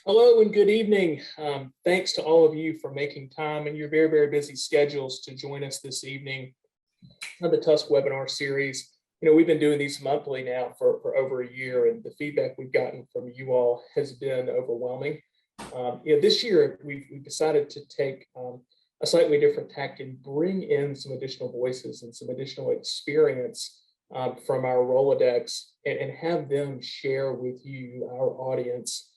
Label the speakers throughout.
Speaker 1: Hello and good evening. Thanks to all of you for making time in your very, very busy schedules to join us this evening on the TUSK webinar series. We've been doing these monthly now for over a year, and the feedback we've gotten from you all has been overwhelming. This year we've decided to take a slightly different tack and bring in some additional voices and some additional experience from our Rolodex and have them share with you, our audience,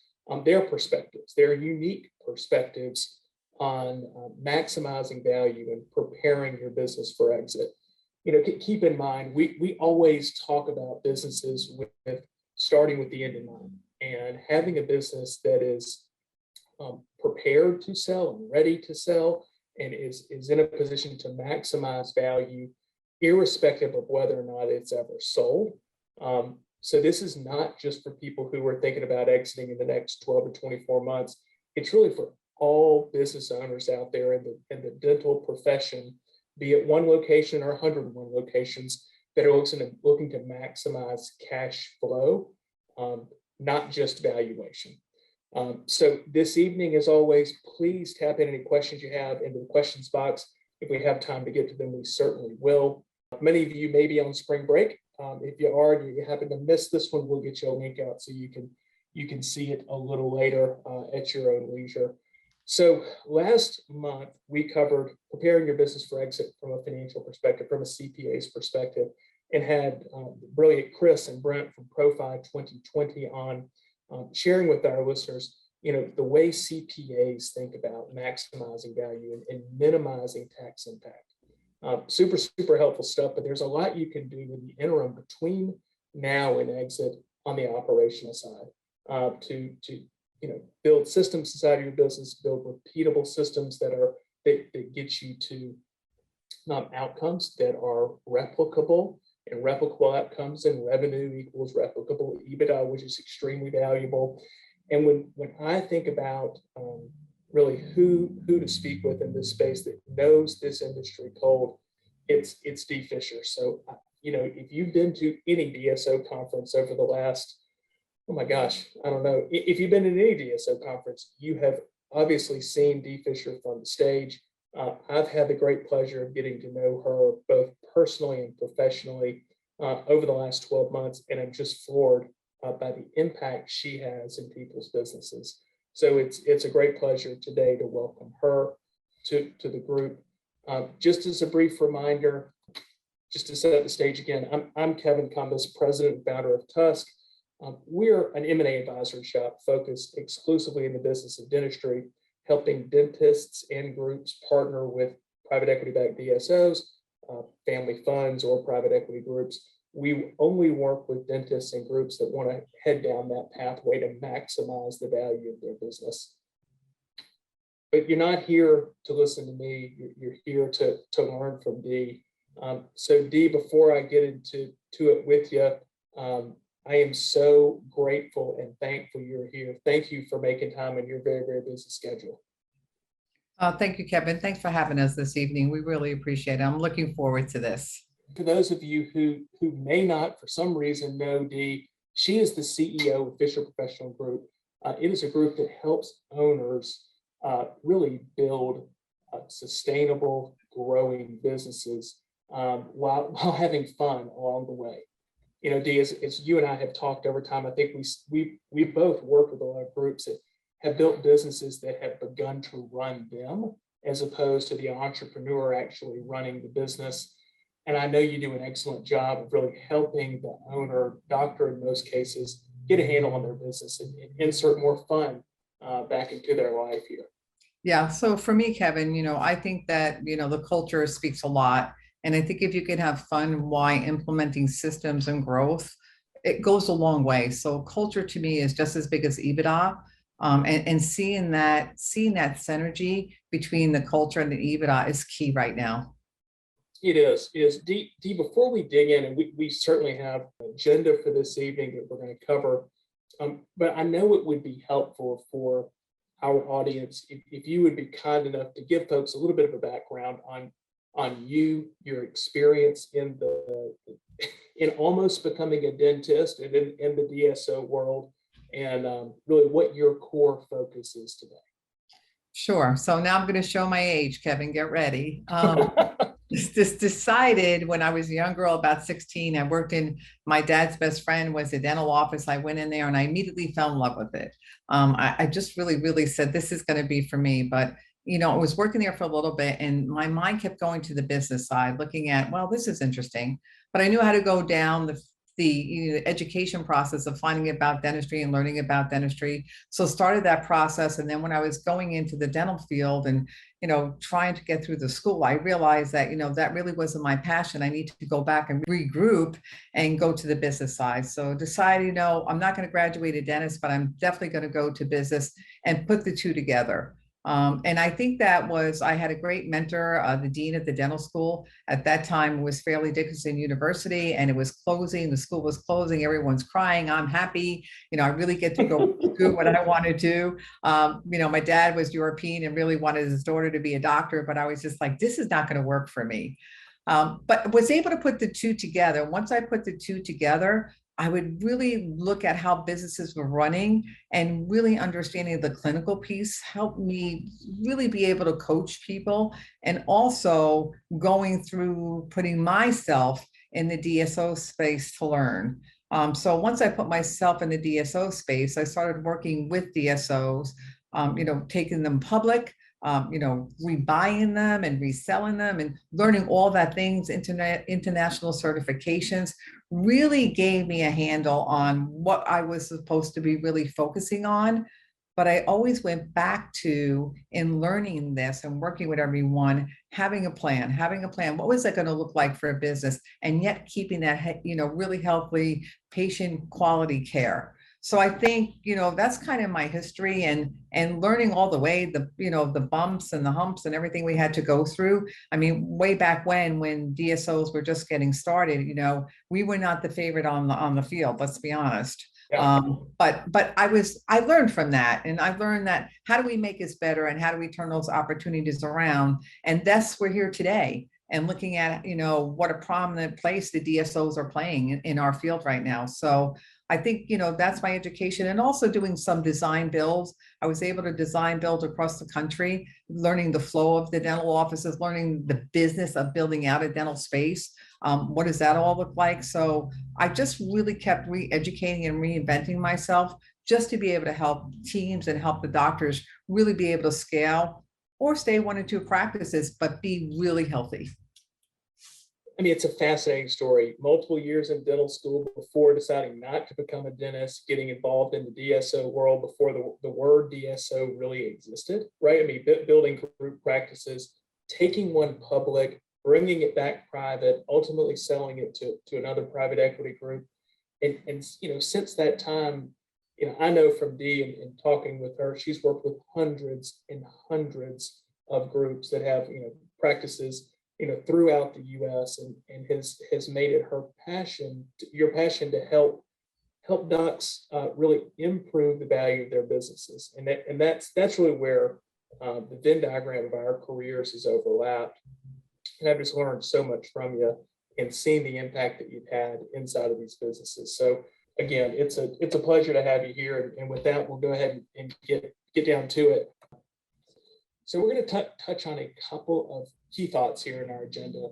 Speaker 1: their perspectives, their unique perspectives on maximizing value and preparing your business for exit. Keep in mind, we always talk about businesses with starting with the end in mind and having a business that is prepared to sell and ready to sell and is in a position to maximize value, irrespective of whether or not it's ever sold. So this is not just for people who are thinking about exiting in the next 12 to 24 months. It's really for all business owners out there in the dental profession, be it one location or 101 locations that are looking to maximize cash flow, not just valuation. So this evening, as always, please tap in any questions you have into the questions box. If we have time to get to them, we certainly will. Many of you may be on spring break. If you are and you happen to miss this one, we'll get you a link out so you can see it a little later at your own leisure. So last month, we covered preparing your business for exit from a financial perspective, from a CPA's perspective, and had brilliant Chris and Brent from Profi 2020 on sharing with our listeners, the way CPAs think about maximizing value and minimizing tax impact. Super, super helpful stuff, but there's a lot you can do in the interim between now and exit on the operational side to build systems inside of your business, build repeatable systems that get you to outcomes that are replicable, and replicable outcomes and revenue equals replicable EBITDA, which is extremely valuable. And when I think about really who to speak with in this space that knows this industry cold, it's Dee Fisher. So if you've been to any DSO conference over the last, oh my gosh, I don't know, if you've been in any DSO conference, you have obviously seen Dee Fisher from the stage. I've had the great pleasure of getting to know her both personally and professionally over the last 12 months, and I'm just floored by the impact she has in people's businesses. So it's a great pleasure today to welcome her to the group. Just as a brief reminder, just to set the stage again, I'm Kevin Cumbus, president and founder of TUSK. We're an M&A advisory shop focused exclusively in the business of dentistry, helping dentists and groups partner with private equity-backed DSOs, family funds, or private equity groups. We only work with dentists and groups that want to head down that pathway to maximize the value of their business. But you're not here to listen to me, you're here to learn from Dee. So Dee, before I get into it with you, I am so grateful and thankful you're here. Thank you for making time in your very, very busy schedule.
Speaker 2: Thank you, Kevin. Thanks for having us this evening. We really appreciate it. I'm looking forward to this.
Speaker 1: For those of you who may not, for some reason, know Dee, she is the CEO of Fisher Professional Group. It is a group that helps owners really build sustainable, growing businesses while having fun along the way. Dee, as you and I have talked over time, I think we both worked with a lot of groups that have built businesses that have begun to run them, as opposed to the entrepreneur actually running the business. And I know you do an excellent job of really helping the owner, doctor in most cases, get a handle on their business and insert more fun back into their life here.
Speaker 2: Yeah. So for me, Kevin, I think that, the culture speaks a lot. And I think if you can have fun while implementing systems and growth, it goes a long way. So culture to me is just as big as EBITDA. And seeing that synergy between the culture and the EBITDA is key right now.
Speaker 1: It is. Dee, before we dig in, and we certainly have an agenda for this evening that we're going to cover, but I know it would be helpful for our audience if you would be kind enough to give folks a little bit of a background on you, your experience in almost becoming a dentist and in the DSO world, and really what your core focus is today.
Speaker 2: Sure. So now I'm going to show my age, Kevin. Get ready. This decided when I was a young girl, about 16. I worked in my dad's best friend was a dental office. I went in there and I immediately fell in love with it. I just really said, this is going to be for me. But, I was working there for a little bit and my mind kept going to the business side, looking at, well, this is interesting. But I knew how to go down the education process of finding about dentistry and learning about dentistry. So started that process. And then when I was going into the dental field and trying to get through the school, I realized that, that really wasn't my passion. I need to go back and regroup and go to the business side. So decided, I'm not going to graduate a dentist, but I'm definitely going to go to business and put the two together. And I think I had a great mentor, the dean at the dental school. At that time, it was Fairleigh Dickinson University, and it was closing. The school was closing. Everyone's crying. I'm happy. I really get to go do what I want to do. My dad was European and really wanted his daughter to be a doctor, but I was just like, this is not going to work for me. But was able to put the two together. Once I put the two together, I would really look at how businesses were running and really understanding the clinical piece helped me really be able to coach people and also going through putting myself in the DSO space to learn. So once I put myself in the DSO space, I started working with DSOs, taking them public, rebuying them and reselling them and learning all that things, international certifications, really gave me a handle on what I was supposed to be really focusing on. But I always went back to, in learning this and working with everyone, having a plan. What was that going to look like for a business? And yet keeping that, really healthy patient quality care. So I think, that's kind of my history and learning all the way, the bumps and the humps and everything we had to go through. I mean, way back when DSOs were just getting started, we were not the favorite on the field, let's be honest.
Speaker 1: Yeah.
Speaker 2: But I learned from that, and I learned that how do we make this better and how do we turn those opportunities around? And thus we're here today and looking at, what a prominent place the DSOs are playing in our field right now. So I think, that's my education, and also doing some design builds. I was able to design builds across the country, learning the flow of the dental offices, learning the business of building out a dental space. What does that all look like? So I just really kept re-educating and reinventing myself just to be able to help teams and help the doctors really be able to scale or stay 1 or 2 practices, but be really healthy.
Speaker 1: I mean, it's a fascinating story. Multiple years in dental school before deciding not to become a dentist, getting involved in the DSO world before the word DSO really existed, right? I mean, building group practices, taking one public, bringing it back private, ultimately selling it to another private equity group. And since that time, I know from Dee and talking with her, she's worked with hundreds and hundreds of groups that have, practices throughout the U.S. and has made it her passion, your passion to help docs really improve the value of their businesses, and that's really where the Venn diagram of our careers is overlapped. And I've just learned so much from you and seeing the impact that you've had inside of these businesses. So again, it's a pleasure to have you here. And with that, we'll go ahead and get down to it. So we're going to touch on a couple of key thoughts here in our agenda.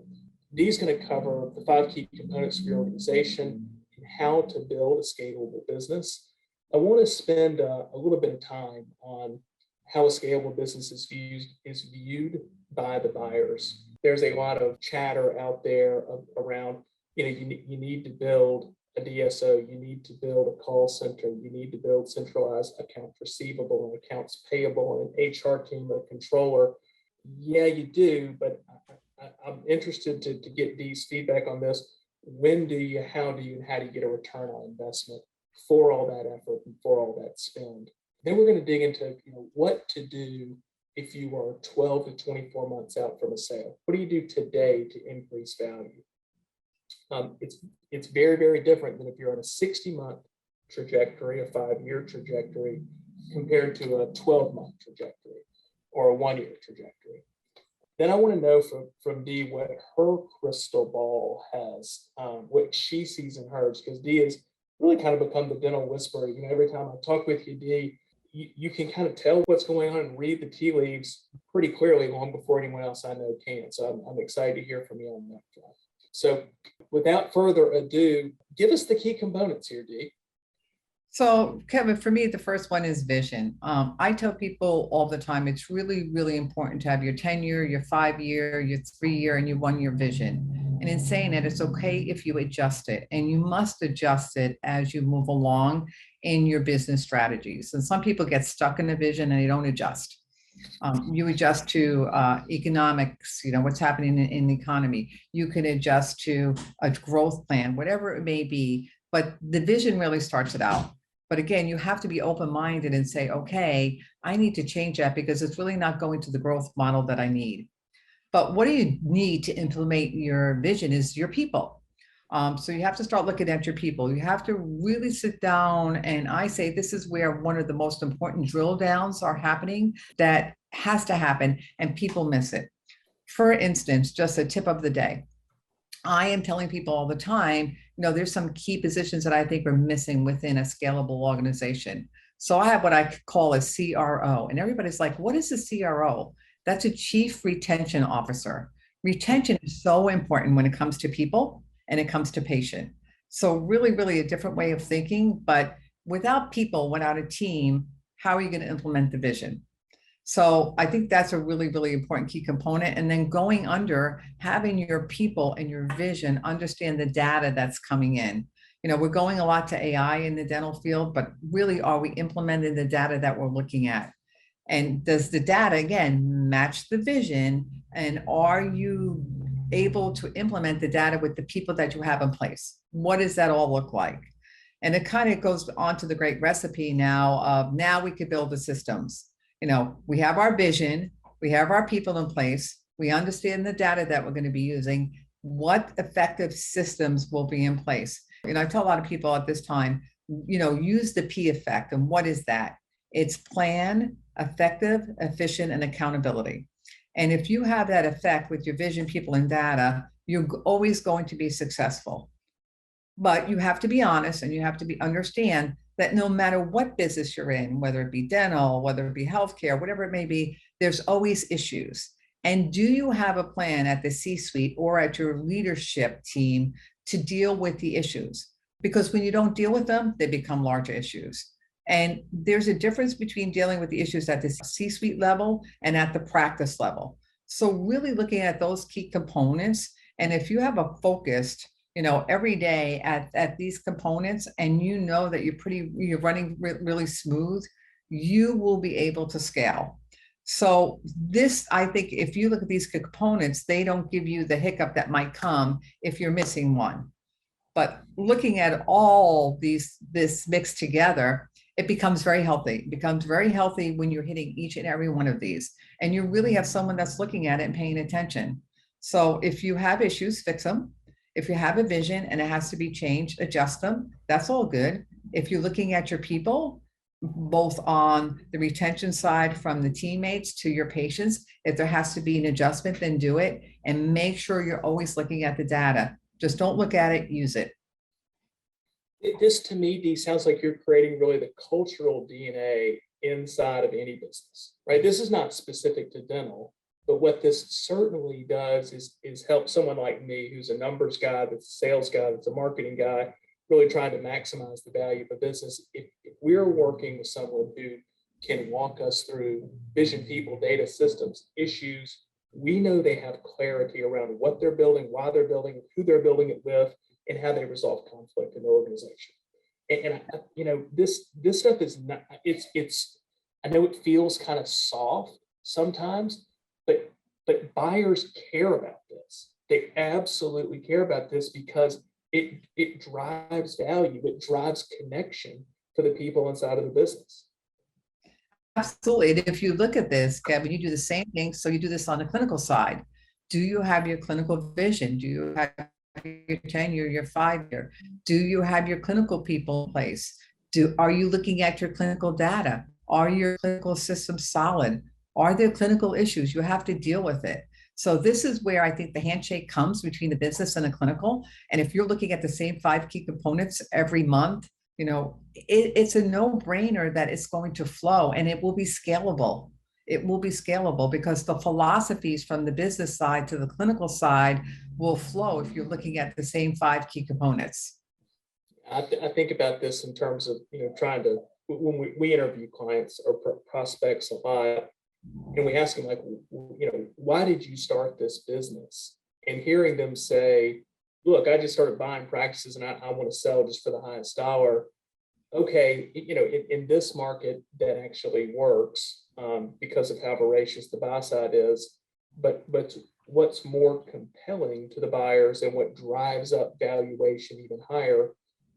Speaker 1: Dee's going to cover the 5 key components of your organization and how to build a scalable business. I want to spend a little bit of time on how a scalable business is viewed by the buyers. There's a lot of chatter out there around, you need to build a DSO, you need to build a call center, you need to build centralized accounts receivable and accounts payable and an HR team or a controller. Yeah, you do, but I'm interested to get Dee's feedback on this. When do you, how do you, and how do you get a return on investment for all that effort and for all that spend? Then we're going to dig into what to do if you are 12 to 24 months out from a sale. What do you do today to increase value? It's very, very different than if you're on a 60-month trajectory, a 5-year trajectory, compared to a 12-month trajectory or a 1-year trajectory. Then I want to know from Dee what her crystal ball has, what she sees in hers, because Dee is really kind of become the dental whisperer. You know, every time I talk with you, Dee, you can kind of tell what's going on and read the tea leaves pretty clearly long before anyone else I know can. So I'm excited to hear from you on that front. So without further ado, give us the key components here, Dee.
Speaker 2: So, Kevin, for me, the first one is vision. I tell people all the time, it's really, really important to have your 10-year, your 5-year, your 3-year, and your 1-year vision. And in saying it, it's okay if you adjust it, and you must adjust it as you move along in your business strategies. And some people get stuck in a vision and they don't adjust. You adjust to economics, you know, what's happening in the economy. You can adjust to a growth plan, whatever it may be, but the vision really starts it out. But again, you have to be open-minded and say, okay, I need to change that because it's really not going to the growth model that I need. But what do you need to implement your vision is your people. So you have to start looking at your people. You have to really sit down. And I say this is where one of the most important drill downs are happening that has to happen and people miss it. For instance, just a tip of the day. I am telling people all the time, you know, there's some key positions that I think are missing within a scalable organization. So I have what I call a CRO, and everybody's like, what is a CRO? That's a Chief Retention Officer. Retention is so important when it comes to people and it comes to patient. So really, really a different way of thinking, but without people, without a team, how are you going to implement the vision? So I think that's a really, really important key component. And then going under, having your people and your vision understand the data that's coming in. You know, we're going a lot to AI in the dental field, but really are we implementing the data that we're looking at? And does the data, again, match the vision? And are you able to implement the data with the people that you have in place? What does that all look like? And it kind of goes on to the great recipe now of now we could build the systems. You know, we have our vision, we have our people in place, we understand the data that we're going to be using, what effective systems will be in place. You know, I tell a lot of people at this time, you know, use the P effect. And what is that? It's plan, effective, efficient, and accountability. And if you have that effect with your vision, people, and data, you're always going to be successful. But you have to be honest and you have to understand that no matter what business you're in, whether it be dental, whether it be healthcare, whatever it may be, there's always issues. And do you have a plan at the C-suite or at your leadership team to deal with the issues? Because when you don't deal with them, they become larger issues. And there's a difference between dealing with the issues at the C-suite level and at the practice level. So really looking at those key components, and if you have a focused, you know, every day at these components, and you know that you're running really smooth, you will be able to scale. So this, I think, if you look at these components, they don't give you the hiccup that might come if you're missing one. But looking at all this mixed together, it becomes very healthy. It becomes very healthy when you're hitting each and every one of these, and you really have someone that's looking at it and paying attention. So if you have issues, fix them. If you have a vision and it has to be changed, adjust them. That's all good. If you're looking at your people, both on the retention side from the teammates to your patients, if there has to be an adjustment, then do it. And make sure you're always looking at the data. Just don't look at it, use it.
Speaker 1: This to me, Dee, sounds like you're creating really the cultural DNA inside of any business, right? This is not specific to dental. But what this certainly does is help someone like me, who's a numbers guy, that's a sales guy, that's a marketing guy, really trying to maximize the value of a business. If we're working with someone who can walk us through vision, people, data, systems, issues, we know they have clarity around what they're building, why they're building it, who they're building it with, and how they resolve conflict in their organization. And you know, this stuff is not, it's, I know it feels kind of soft sometimes, but buyers care about this. They absolutely care about this because it drives value, it drives connection for the people inside of the business.
Speaker 2: Absolutely. And if you look at this, Kevin, you do the same thing. So you do this on the clinical side. Do you have your clinical vision? Do you have your 10-year, your 5-year? Do you have your clinical people in place? Are you looking at your clinical data? Are your clinical systems solid? Are there clinical issues? You have to deal with it. So this is where I think the handshake comes between the business and the clinical. And if you're looking at the same 5 key components every month, it's a no-brainer that it's going to flow and it will be scalable. It will be scalable because the philosophies from the business side to the clinical side will flow if you're looking at the same 5 key components.
Speaker 1: I think about this in terms of, trying to, when we interview clients or prospects a lot, and we ask them like, why did you start this business? And hearing them say, look, I just started buying practices and I want to sell just for the highest dollar. Okay, in this market that actually works because of how voracious the buy side is. But what's more compelling to the buyers and what drives up valuation even higher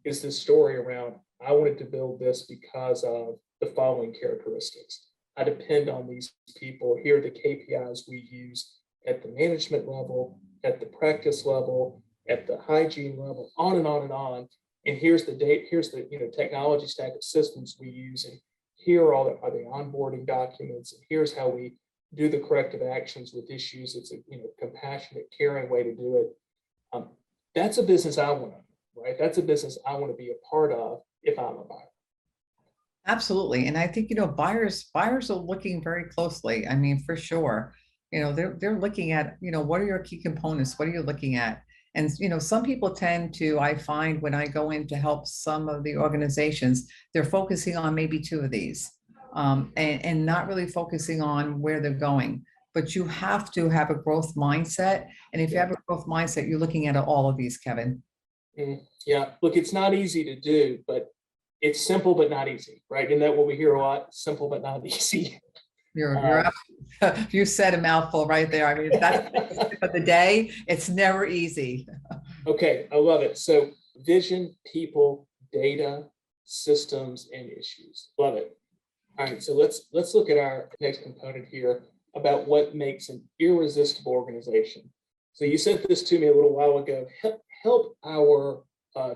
Speaker 1: is this story around, I wanted to build this because of the following characteristics. I depend on these people. Here are the KPIs we use at the management level, at the practice level, at the hygiene level, on and on and on. And here's the date, here's the technology stack of systems we use, and here are all the onboarding documents, and here's how we do the corrective actions with issues. It's a compassionate, caring way to do it. That's a business I want to, right? That's a business I want to be a part of if I'm a buyer.
Speaker 2: Absolutely. And I think, buyers are looking very closely. I mean, for sure, they're looking at, what are your key components? What are you looking at? And, some people tend to, I find when I go in to help some of the organizations, they're focusing on maybe 2 of these and not really focusing on where they're going. But you have to have a growth mindset. And if you have a growth mindset, you're looking at all of these, Kevin.
Speaker 1: Yeah, look, it's not easy to do, but it's simple but not easy, right? Isn't that what we hear a lot? Simple but not easy.
Speaker 2: You said a mouthful right there. I mean, that's the day. It's never easy.
Speaker 1: Okay, I love it. So vision, people, data, systems, and issues. Love it. All right, so let's look at our next component here about what makes an irresistible organization. So you sent this to me a little while ago. Help our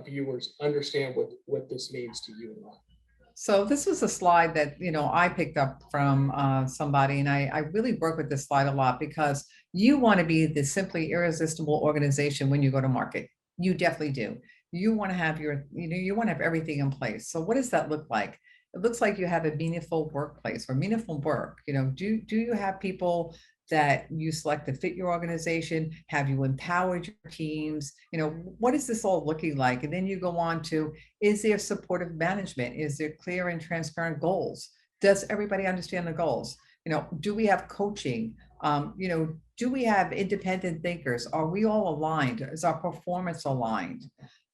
Speaker 1: viewers understand what this means to you and I.
Speaker 2: So this was a slide that, I picked up from somebody, and I really work with this slide a lot because you want to be the simply irresistible organization when you go to market. You definitely do. You want to have you want to have everything in place. So what does that look like? It looks like you have a meaningful workplace or meaningful work. Do you have people that you select to fit your organization? Have you empowered your teams? What is this all looking like? And then you go on to, is there supportive management? Is there clear and transparent goals? Does everybody understand the goals? Do we have coaching? Do we have independent thinkers? Are we all aligned? Is our performance aligned?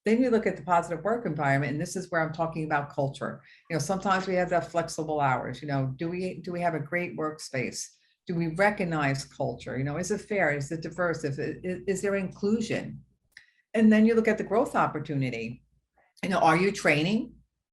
Speaker 2: Then you look at the positive work environment, and this is where I'm talking about culture. Sometimes we have that flexible hours. Do we have a great workspace? Do we recognize culture? Is it fair? Is it diverse? Is there inclusion? And then you look at the growth opportunity. Are you training?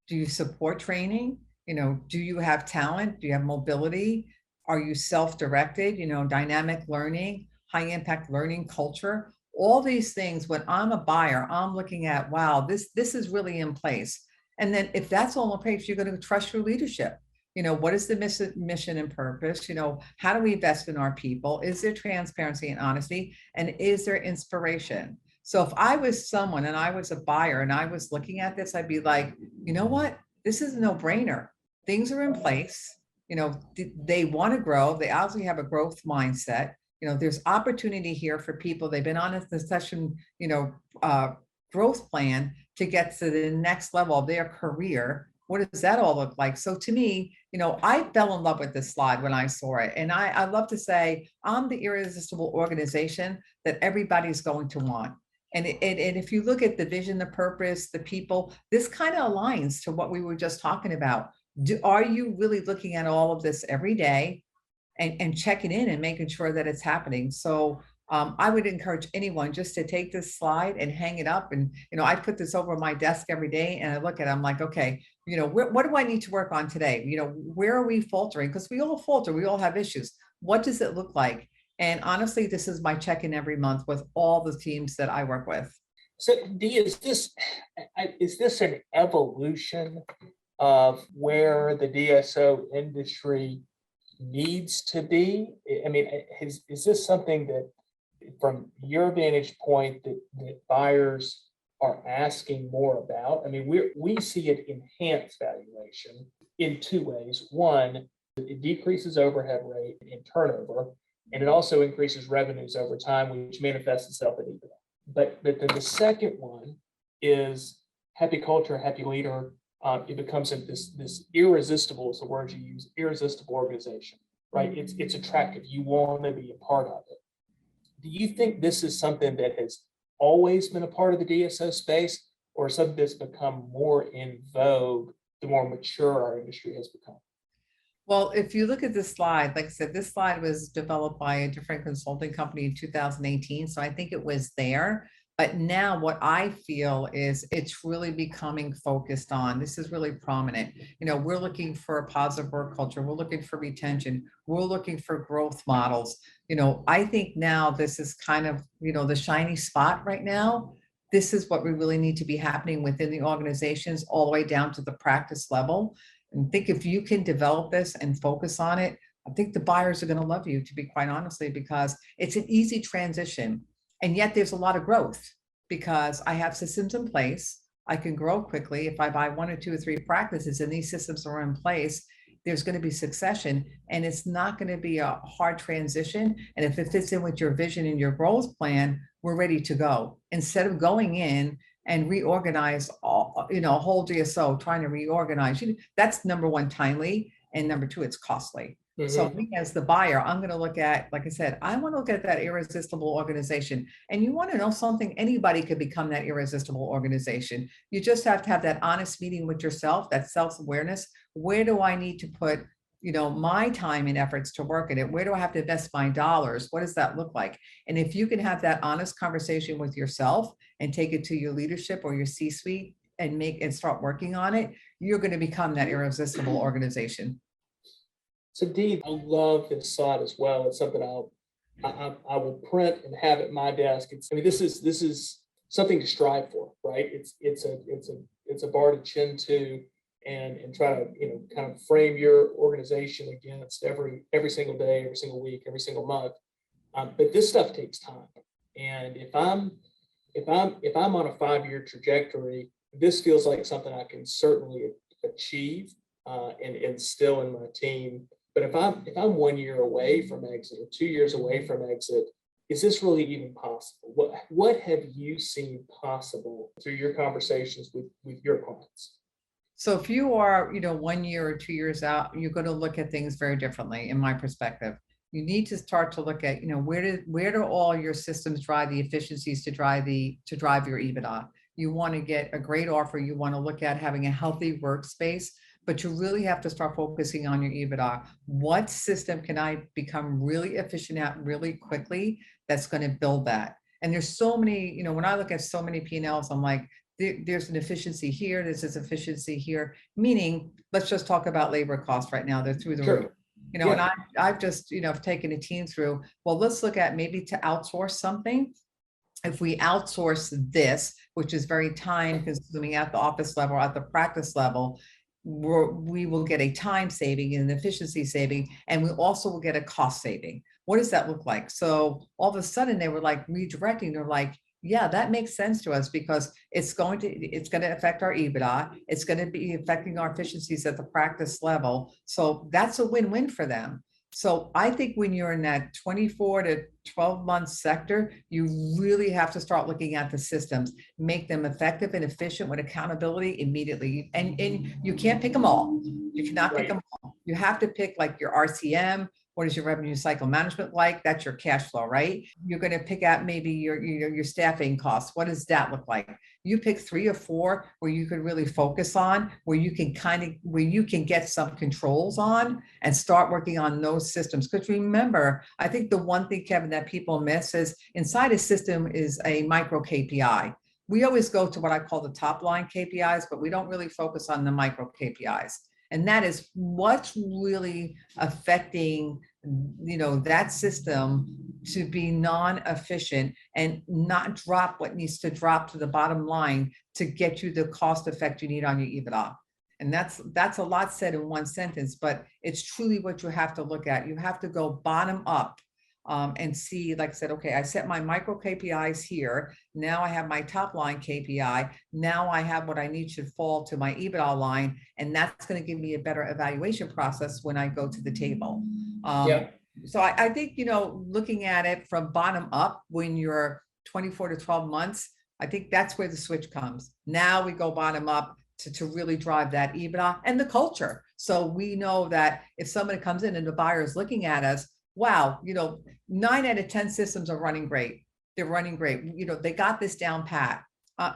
Speaker 2: Do you support training? Do you have talent? Do you have mobility? Are you self-directed? Dynamic learning, high impact learning culture. All these things, when I'm a buyer, I'm looking at, wow, this is really in place. And then if that's all in place, you're going to trust your leadership. What is the mission and purpose? How do we invest in our people? Is there transparency and honesty? And is there inspiration? So if I was someone and I was a buyer and I was looking at this, I'd be like, you know what? This is a no-brainer. Things are in place. They want to grow. They obviously have a growth mindset. There's opportunity here for people. They've been on a session, growth plan to get to the next level of their career. What does that all look like? So to me, I fell in love with this slide when I saw it. And I love to say, I'm the irresistible organization that everybody's going to want. And if you look at the vision, the purpose, the people, this kind of aligns to what we were just talking about. Are you really looking at all of this every day and checking in and making sure that it's happening? So I would encourage anyone just to take this slide and hang it up. And, I put this over my desk every day and I look at it, I'm like, okay, what do I need to work on today? Where are we faltering? Because we all falter, we all have issues. What does it look like? And honestly, this is my check-in every month with all the teams that I work with.
Speaker 1: So Dee, is this an evolution of where the DSO industry needs to be? I mean, is this something that, from your vantage point, that buyers are asking more about? I mean, we see it enhance valuation in two ways. One, it decreases overhead rate and turnover, and it also increases revenues over time, which manifests itself in EBITDA. But then the second one is happy culture, happy leader. It becomes this irresistible, is the word you use, irresistible organization, right? It's attractive. You want to be a part of it. Do you think this is something that has always been a part of the DSO space, or something that's become more in vogue the more mature our industry has become?
Speaker 2: Well, if you look at this slide, like I said, this slide was developed by a different consulting company in 2018. So I think it was there. But now what I feel is it's really becoming focused on, this is really prominent. We're looking for a positive work culture. We're looking for retention. We're looking for growth models. I think now this is kind of, the shiny spot right now. This is what we really need to be happening within the organizations all the way down to the practice level. And think if you can develop this and focus on it, I think the buyers are going to love you, to be quite honestly, because it's an easy transition. And yet there's a lot of growth because I have systems in place. I can grow quickly. If I buy 1 or 2 or 3 practices and these systems are in place, there's going to be succession, and it's not going to be a hard transition. And if it fits in with your vision and your growth plan, we're ready to go. Instead of going in and reorganize all, a whole DSO, trying to reorganize, that's number one, timely, and number two, it's costly. So me as the buyer, I'm going to look at, like I said, I want to look at that irresistible organization. And you want to know something, anybody could become that irresistible organization. You just have to have that honest meeting with yourself, that self-awareness. Where do I need to put, my time and efforts to work at it? Where do I have to invest my dollars? What does that look like? And if you can have that honest conversation with yourself and take it to your leadership or your C-suite and start working on it, you're going to become that irresistible organization.
Speaker 1: So Dee, I love this slide as well. It's something I will print and have at my desk. This is something to strive for, right? It's a bar to chin to, and try to kind of frame your organization against every single day, every single week, every single month. But this stuff takes time, and if I'm on a 5-year trajectory, this feels like something I can certainly achieve and instill in my team. But if I'm 1 year away from exit or 2 years away from exit, is this really even possible? What have you seen possible through your conversations with your clients?
Speaker 2: So if you are, 1 year or 2 years out, you're going to look at things very differently, in my perspective. You need to start to look at, where do all your systems drive the efficiencies to drive your EBITDA? You want to get a great offer. You want to look at having a healthy workspace, but you really have to start focusing on your EBITDA. What system can I become really efficient at really quickly that's going to build that? And there's so many, when I look at so many P&Ls, I'm like, there's an efficiency here, there's this efficiency here, meaning, let's just talk about labor costs right now. They're through the roof. And I've just, taken a team through, well, let's look at maybe to outsource something. If we outsource this, which is very time consuming at the office level, at the practice level, we will get a time saving and an efficiency saving, and we also will get a cost saving. What does that look like? So all of a sudden they were like redirecting. They're like, yeah, that makes sense to us because it's going to affect our EBITDA. It's going to be affecting our efficiencies at the practice level. So that's a win-win for them. So I think when you're in that 24 to 12 month sector, you really have to start looking at the systems, make them effective and efficient with accountability immediately. And you can't pick them all. You cannot pick them all. You have to pick like your RCM. What is your revenue cycle management like? That's your cash flow, right? You're going to pick out maybe your staffing costs. What does that look like? You pick 3 or 4 where you could really focus on, where you can get some controls on and start working on those systems. Because remember, I think the one thing, Kevin, that people miss is inside a system is a micro KPI. We always go to what I call the top line KPIs, but we don't really focus on the micro KPIs. And that is what's really affecting, that system to be non-efficient and not drop what needs to drop to the bottom line to get you the cost effect you need on your EBITDA. And that's a lot said in one sentence, but it's truly what you have to look at. You have to go bottom up and see, like I said, okay, I set my micro KPIs here. Now I have my top line KPI. Now I have what I need should fall to my EBITDA line. And that's going to give me a better evaluation process when I go to the table.
Speaker 1: Yeah.
Speaker 2: So I think, looking at it from bottom up when you're 24 to 12 months, I think that's where the switch comes. Now we go bottom up to really drive that EBITDA and the culture. So we know that if somebody comes in and the buyer is looking at us, wow, 9 out of 10 systems are running great. They're running great. They got this down pat.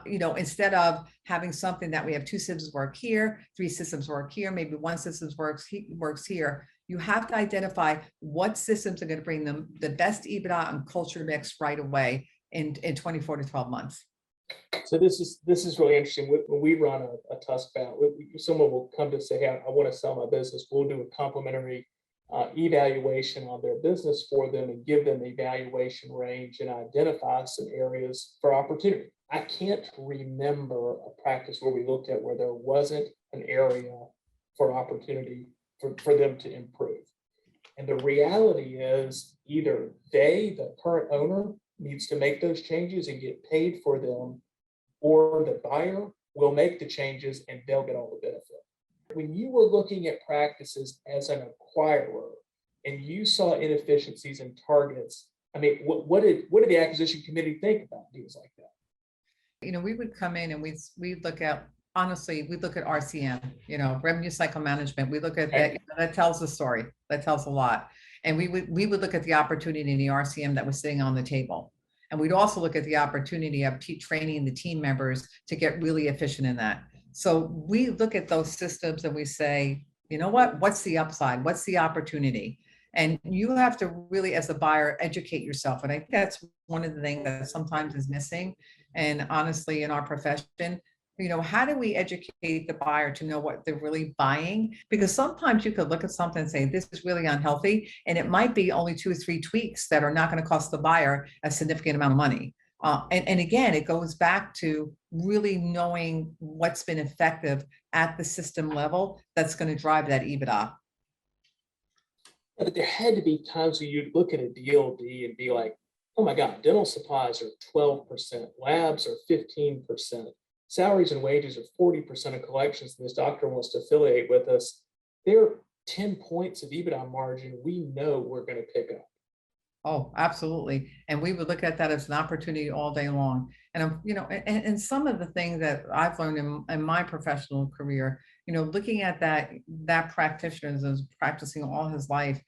Speaker 2: Instead of having something that we have 2 systems work here, 3 systems work here, maybe 1 system works here. You have to identify what systems are going to bring them the best EBITDA and culture mix right away in 24 to 12 months.
Speaker 1: So this is really interesting. When we run a TUSK bout, someone will come to say, "Hey, I want to sell my business." We'll do a complimentary evaluation on their business for them and give them the evaluation range and identify some areas for opportunity. I can't remember a practice where we looked at where there wasn't an area for opportunity for them to improve. And the reality is either the current owner, needs to make those changes and get paid for them, or the buyer will make the changes and they'll get all the benefit. When you were looking at practices as an acquirer and you saw inefficiencies and targets, I mean, what did the acquisition committee think about deals like that?
Speaker 2: We would come in and we look at, honestly, we look at RCM, revenue cycle management. We look at that, that tells the story, that tells a lot. And we would look at the opportunity in the RCM that was sitting on the table. And we'd also look at the opportunity of training the team members to get really efficient in that. So we look at those systems and we say, what's the upside? What's the opportunity? And you have to really, as a buyer, educate yourself. And I think that's one of the things that sometimes is missing. And honestly, in our profession, how do we educate the buyer to know what they're really buying? Because sometimes you could look at something and say, this is really unhealthy. And it might be only 2 or 3 tweaks that are not going to cost the buyer a significant amount of money. And again, it goes back to really knowing what's been effective at the system level that's going to drive that EBITDA.
Speaker 1: But there had to be times where you'd look at a DLD and be like, oh my God, dental supplies are 12%, labs are 15%. Salaries and wages are 40% of collections, and this doctor wants to affiliate with us. They're 10 points of EBITDA margin we know we're going to pick up.
Speaker 2: Oh, absolutely. And we would look at that as an opportunity all day long. And, and some of the things that I've learned in my professional career, looking at that practitioner is practicing all his life,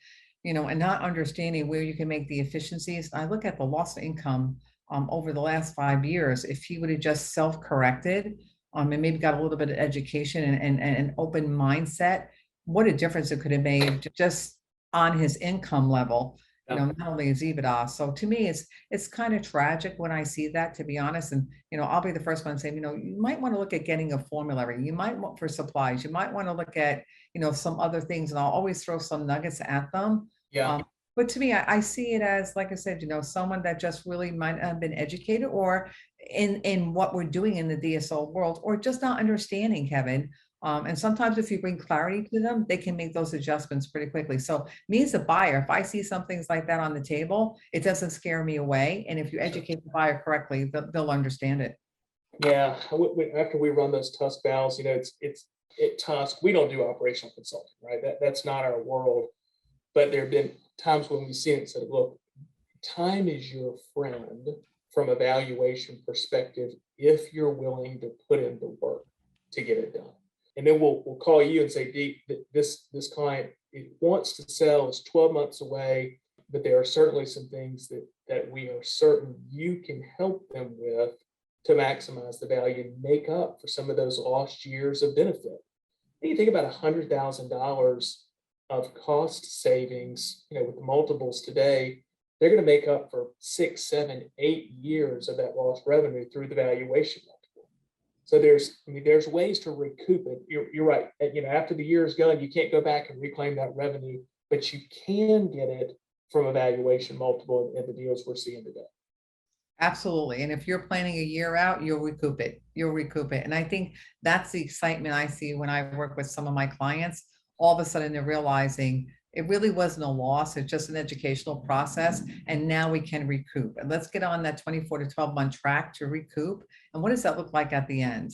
Speaker 2: and not understanding where you can make the efficiencies. I look at the loss of income over the last 5 years. If he would have just self-corrected and maybe got a little bit of education and an open mindset, what a difference it could have made just on his income level, not only his EBITDA. So to me, it's kind of tragic when I see that, to be honest. And, I'll be the first one saying, you might want to look at getting a formulary. You might want for supplies. You might want to look at, some other things, and I'll always throw some nuggets at them.
Speaker 1: Yeah.
Speaker 2: But to me, I see it as, like I said, someone that just really might have been educated or in what we're doing in the DSO world, or just not understanding, Kevin. And sometimes if you bring clarity to them, they can make those adjustments pretty quickly. So me as a buyer, if I see some things like that on the table, it doesn't scare me away. And if you educate the buyer correctly, they'll understand it.
Speaker 1: Yeah. After we run those TUSK valves, it's at TUSK, we don't do operational consulting, right? That's not our world. But there have been times when we've seen it and said, look, time is your friend from a valuation perspective if you're willing to put in the work to get it done. And then we'll call you and say, Dee, this client wants to sell, is 12 months away, but there are certainly some things that we are certain you can help them with to maximize the value and make up for some of those lost years of benefit. And you think about $100,000 of cost savings, with the multiples today, they're going to make up for 6, 7, 8 years of that lost revenue through the valuation multiple. So there's ways to recoup it. You're right. After the year is gone, you can't go back and reclaim that revenue, but you can get it from a valuation multiple in the deals we're seeing today.
Speaker 2: Absolutely. And if you're planning a year out, you'll recoup it. You'll recoup it. And I think that's the excitement I see when I work with some of my clients. All of a sudden, they're realizing it really wasn't a loss. It's just an educational process. And now we can recoup. And let's get on that 24 to 12-month track to recoup. And what does that look like at the end?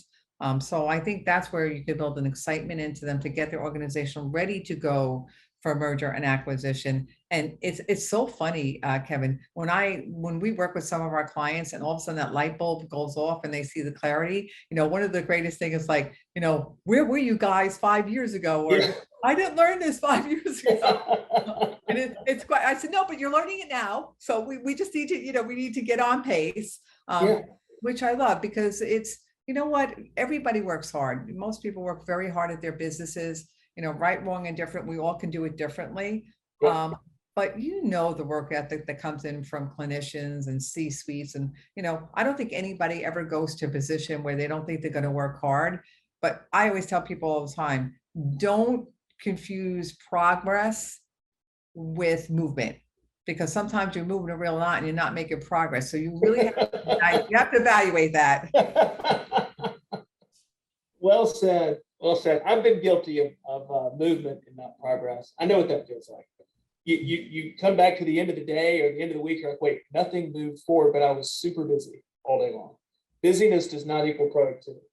Speaker 2: So I think that's where you could build an excitement into them to get their organization ready to go for merger and acquisition. And it's so funny, Kevin, when we work with some of our clients and all of a sudden that light bulb goes off and they see the clarity, one of the greatest things is like, where were you guys 5 years ago? Or
Speaker 1: Yeah.
Speaker 2: I didn't learn this 5 years ago. And it's quite, I said, no, but you're learning it now. So we just need to, we need to get on pace,
Speaker 1: Yeah.
Speaker 2: which I love because it's, what, everybody works hard. Most people work very hard at their businesses, right, wrong, and different. We all can do it differently.
Speaker 1: Yeah.
Speaker 2: But the work ethic that comes in from clinicians and C-suites. And, I don't think anybody ever goes to a position where they don't think they're going to work hard. But I always tell people all the time, don't confuse progress with movement, because sometimes you're moving a real lot and you're not making progress. So you really have to evaluate that.
Speaker 1: Well said. Well said. I've been guilty of movement and not progress. I know what that feels like. You come back to the end of the day or the end of the week, you're like, wait, nothing moved forward, but I was super busy all day long. Busyness does not equal productivity.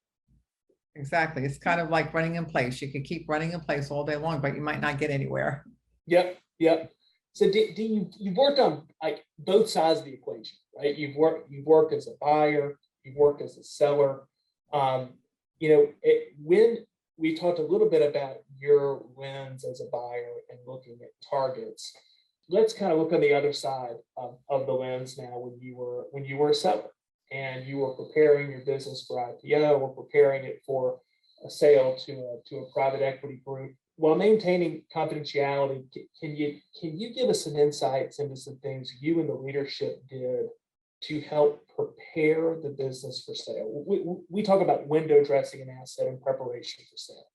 Speaker 2: Exactly. It's kind of like running in place. You could keep running in place all day long, but you might not get anywhere.
Speaker 1: Yep. Yep. So you've worked on like both sides of the equation, right? You've worked as a buyer, you've worked as a seller. When we talked a little bit about your wins as a buyer and looking at targets, let's kind of look on the other side of the lens now. When you were a seller and you were preparing your business for IPO or preparing it for a sale to a private equity group, while maintaining confidentiality, can you give us some insights into some things you and the leadership did to help prepare the business for sale? We talk about window dressing an asset in preparation for sale.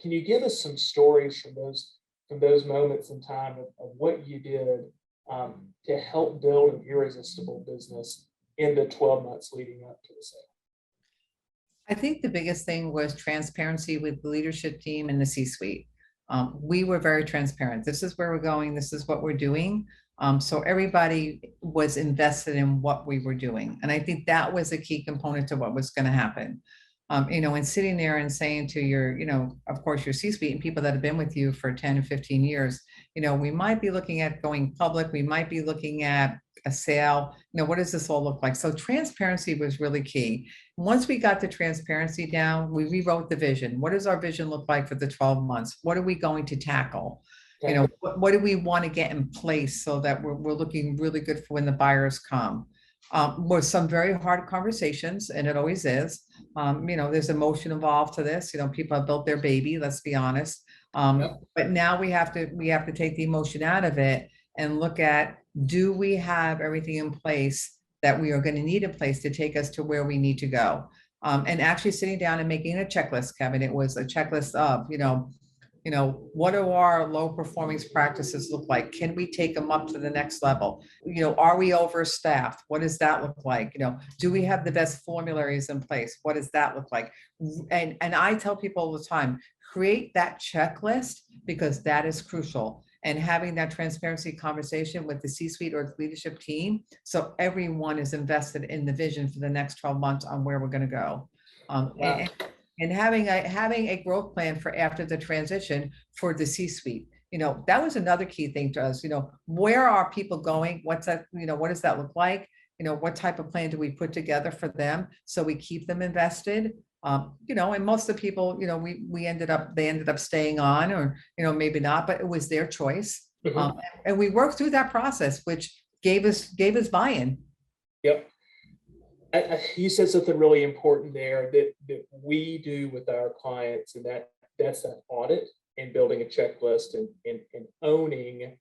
Speaker 1: Can you give us some stories from those moments in time of what you did to help build an irresistible business in the 12 months leading up to the sale?
Speaker 2: I think the biggest thing was transparency with the leadership team and the C-suite. We were very transparent. This is where we're going. This is what we're doing. So everybody was invested in what we were doing. And I think that was a key component to what was going to happen. And sitting there and saying to your, of course, your C-suite and people that have been with you for 10 or 15 years, we might be looking at going public. We might be looking at a sale. What does this all look like? So transparency was really key. Once we got the transparency down, we rewrote the vision. What does our vision look like for the 12 months? What are we going to tackle? What do we want to get in place so that we're looking really good for when the buyers come? With some very hard conversations, and it always is. There's emotion involved to this. People have built their baby, let's be honest. But now we have to take the emotion out of it and look at, do we have everything in place that we are going to need in place to take us to where we need to go? And actually sitting down and making a checklist, Kevin. It was a checklist of, what do our low performing practices look like? Can we take them up to the next level? Are we overstaffed? What does that look like? Do we have the best formularies in place? What does that look like? And I tell people all the time, create that checklist, because that is crucial. And having that transparency conversation with the C-suite or the leadership team, so everyone is invested in the vision for the next 12 months on where we're going to go.
Speaker 1: Wow.
Speaker 2: And having a growth plan for after the transition for the C-suite. That was another key thing to us. Where are people going? What's that? What does that look like? What type of plan do we put together for them so we keep them invested? And most of the people, they ended up staying on, or maybe not, but it was their choice.
Speaker 1: Mm-hmm.
Speaker 2: And we worked through that process, which gave us buy-in.
Speaker 1: Yep. You said something really important there that we do with our clients, and that's that audit and building a checklist and owning.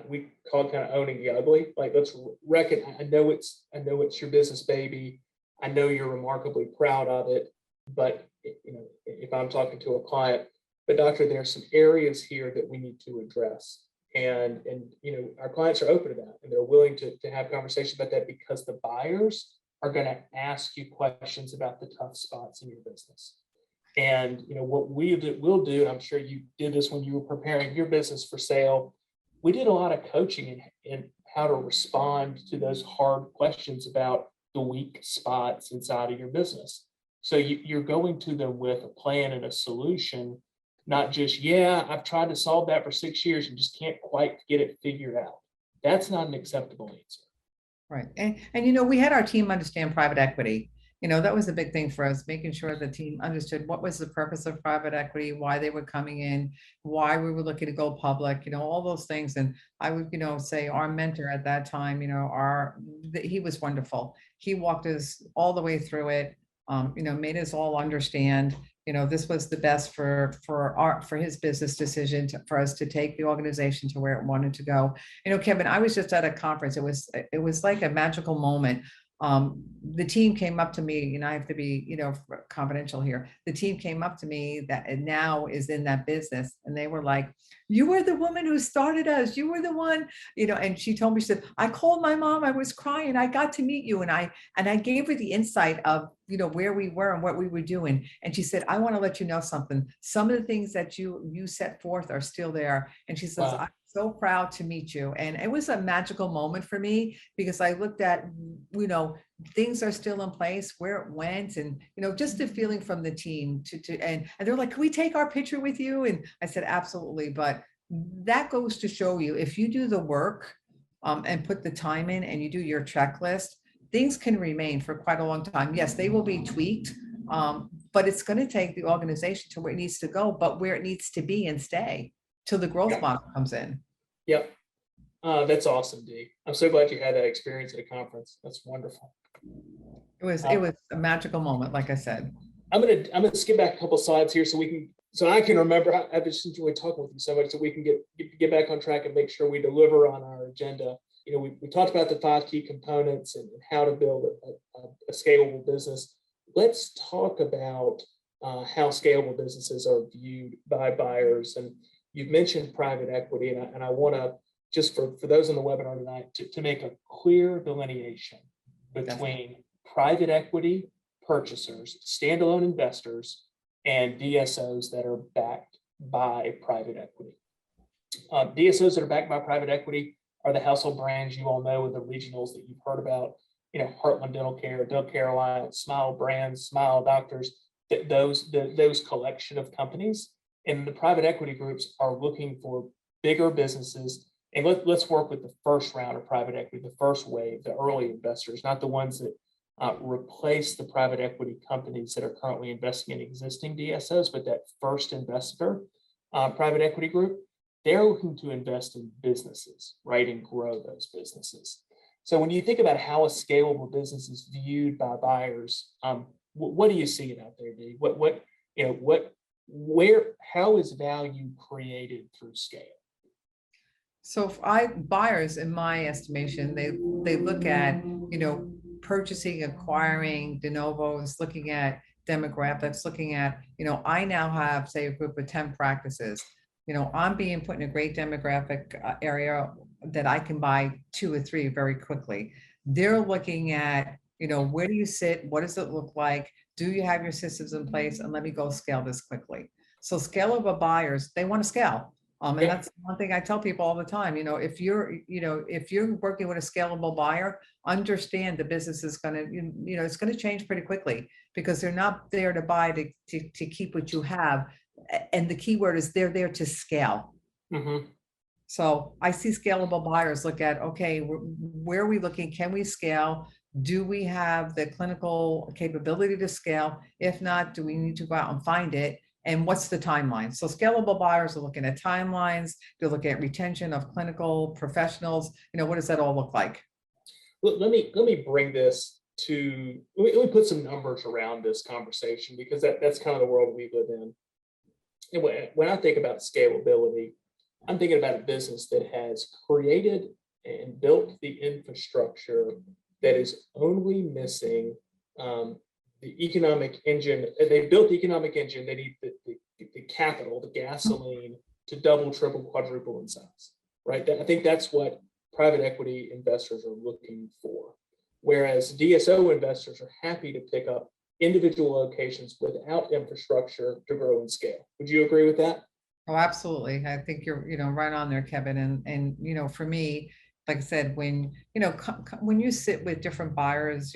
Speaker 1: We call it kind of owning the ugly. Like, let's reckon. I know it's your business baby. I know you're remarkably proud of it. But if I'm talking to a client, but doctor, there are some areas here that we need to address. And our clients are open to that, and they're willing to have conversations about that because the buyers are going to ask you questions about the tough spots in your business. And what we'll do, and I'm sure you did this when you were preparing your business for sale, we did a lot of coaching in how to respond to those hard questions about the weak spots inside of your business. So you're going to them with a plan and a solution, not just, yeah, I've tried to solve that for 6 years and just can't quite get it figured out. That's not an acceptable answer.
Speaker 2: Right. And we had our team understand private equity. That was a big thing for us, making sure the team understood what was the purpose of private equity, why they were coming in, why we were looking to go public, all those things. And I would, say our mentor at that time, he was wonderful. He walked us all the way through it, made us all understand, this was the best for his business decision for us to take the organization to where it wanted to go. Kevin, I was just at a conference. It was like a magical moment. The team came up to me, and I have to be, confidential here. The team came up to me that now is in that business, and they were like, "You were the woman who started us. You were the one," and she told me, she said, "I called my mom. I was crying. I got to meet you." And I gave her the insight of, where we were and what we were doing. And she said, "I want to let you know something. Some of the things that you set forth are still there." And she says,
Speaker 1: Wow.
Speaker 2: "I'm so proud to meet you." And it was a magical moment for me because I looked at, things are still in place, where it went, and, just the feeling from the team and they're like, "Can we take our picture with you?" And I said, "Absolutely." But that goes to show you, if you do the work and put the time in and you do your checklist, things can remain for quite a long time. Yes, they will be tweaked, but it's going to take the organization to where it needs to go, but where it needs to be and stay till the growth
Speaker 1: Yeah.
Speaker 2: model comes in.
Speaker 1: Yep. That's awesome, Dee. I'm so glad you had that experience at a conference. That's wonderful.
Speaker 2: It was a magical moment, like I said.
Speaker 1: I'm gonna skip back a couple slides here so I can remember. I've just enjoyed talking with you so much, so we can get back on track and make sure we deliver on our agenda. We talked about the 5 key components and how to build a scalable business. Let's talk about how scalable businesses are viewed by buyers. And you've mentioned private equity, and I want to, just for those on the webinar tonight, to make a clear delineation between private equity purchasers, standalone investors, and DSOs that are backed by private equity. DSOs that are backed by private equity are the household brands you all know, and the regionals that you've heard about, Heartland Dental Care, Dental Alliance, Smile Brands, Smile Doctors, those collection of companies. And the private equity groups are looking for bigger businesses. And let's work with the first round of private equity, the first wave, the early investors, not the ones that replace the private equity companies that are currently investing in existing DSOs, but that first investor, private equity group, they're looking to invest in businesses, right, and grow those businesses. So when you think about how a scalable business is viewed by buyers, what do you see it out there, Dee? How is value created through scale?
Speaker 2: So buyers, in my estimation, they look at, purchasing, acquiring de novos, looking at demographics, looking at, I now have, say, a group of 10 practices. I'm being put in a great demographic area that I can buy 2 or 3 very quickly. They're looking at, where do you sit? What does it look like? Do you have your systems in place? And let me go scale this quickly. So scalable buyers, they want to scale. And that's one thing I tell people all the time. If you're working with a scalable buyer, understand the business is going to, it's going to change pretty quickly, because they're not there to buy to keep what you have. And the key word is they're there to scale.
Speaker 1: Mm-hmm.
Speaker 2: So I see scalable buyers look at, okay, where are we looking? Can we scale? Do we have the clinical capability to scale? If not, do we need to go out and find it? And what's the timeline? So scalable buyers are looking at timelines. They're looking at retention of clinical professionals. What does that all look like?
Speaker 1: Well, let me bring this to, let me put some numbers around this conversation, because that's kind of the world we live in. And when I think about scalability, I'm thinking about a business that has created and built the infrastructure that is only missing the economic engine. They built the economic engine. They need the capital, the gasoline, to double, triple, quadruple in size, right? I think that's what private equity investors are looking for. Whereas DSO investors are happy to pick up individual locations without infrastructure to grow and scale. Would you agree with that?
Speaker 2: Oh, absolutely. I think you're, right on there, Kevin. And, for me, like I said, when, when you sit with different buyers,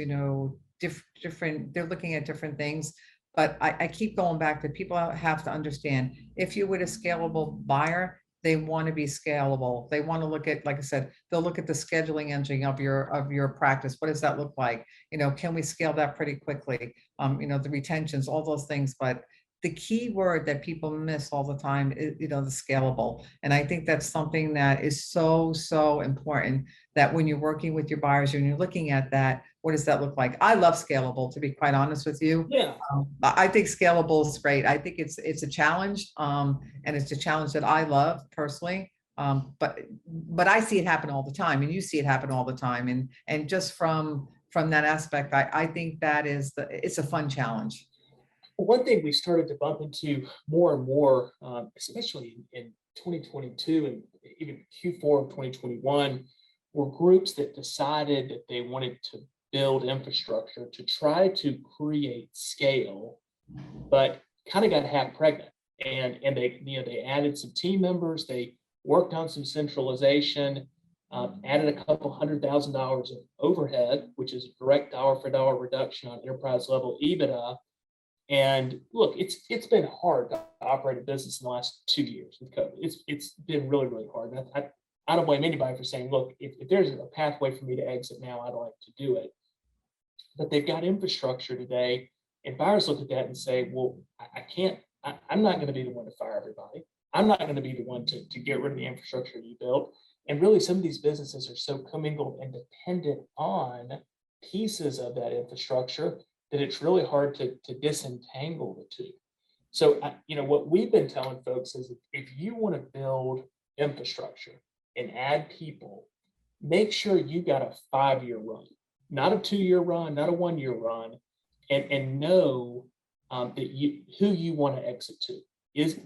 Speaker 2: different, they're looking at different things. But I keep going back to people have to understand, if you're with a scalable buyer, they want to be scalable. They want to look at, like I said, they'll look at the scheduling engine of your practice. What does that look like? Can we scale that pretty quickly? The retentions, all those things. But the key word that people miss all the time is, the scalable. And I think that's something that is so, so important, that when you're working with your buyers and you're looking at that, what does that look like? I love scalable, to be quite honest with you.
Speaker 1: Yeah.
Speaker 2: I think scalable is great. I think it's a challenge, and it's a challenge that I love personally. But I see it happen all the time, and you see it happen all the time. And just from that aspect, I think that it's a fun challenge.
Speaker 1: One thing we started to bump into more and more, especially in 2022 and even Q4 of 2021, were groups that decided that they wanted to build infrastructure to try to create scale, but kind of got half pregnant. And they added some team members, they worked on some centralization, added a couple $100,000 of overhead, which is direct dollar for dollar reduction on enterprise level EBITDA. And look, it's been hard to operate a business in the last 2 years with COVID. It's been really, really hard. And I don't blame anybody for saying, look, if there's a pathway for me to exit now, I'd like to do it. But they've got infrastructure today, and buyers look at that and say, well, I can't, I'm not going to be the one to fire everybody. I'm not going to be the one to get rid of the infrastructure you built. And really, some of these businesses are so commingled and dependent on pieces of that infrastructure that it's really hard to disentangle the two. So, what we've been telling folks is if you want to build infrastructure and add people, make sure you got a 5-year run, not a 2-year run, not a 1-year run, and know that who you want to exit to.